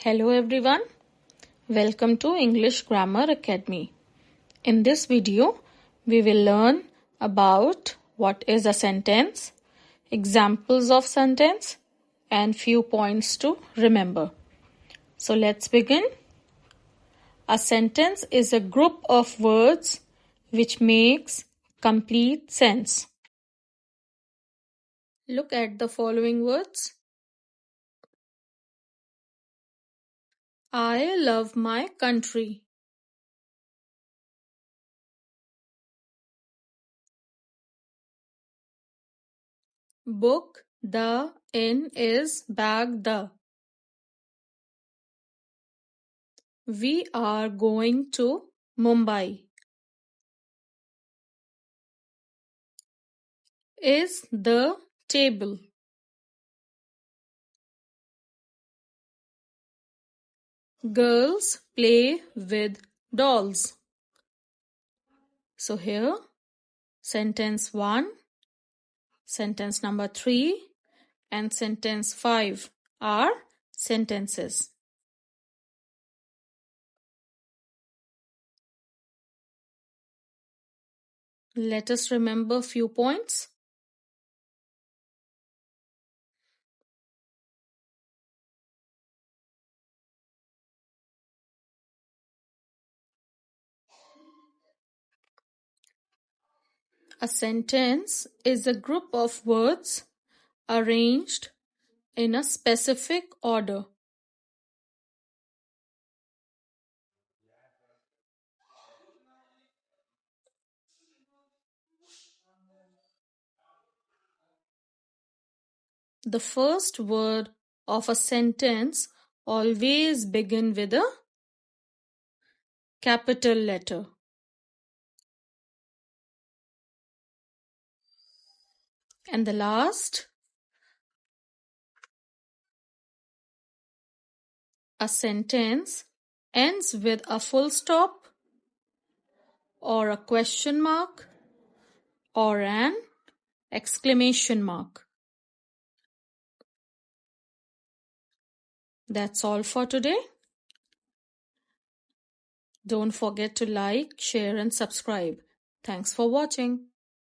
Hello everyone, welcome to English Grammar Academy. In this video, we will learn about what is a sentence, examples of sentence, and few points to remember. So let's begin. A sentence is a group of words which makes complete sense. Look at the following words. I love my country. Book the in is bag the. We are going to Mumbai. Is the table. Girls play with dolls. So here, sentence 1, sentence number 3, and sentence 5 are sentences. Let us remember few points. A sentence is a group of words arranged in a specific order. The first word of a sentence always begin with a capital letter. And the last, a sentence ends with a full stop or a question mark or an exclamation mark. That's all for today. Don't forget to like, share and subscribe. Thanks for watching.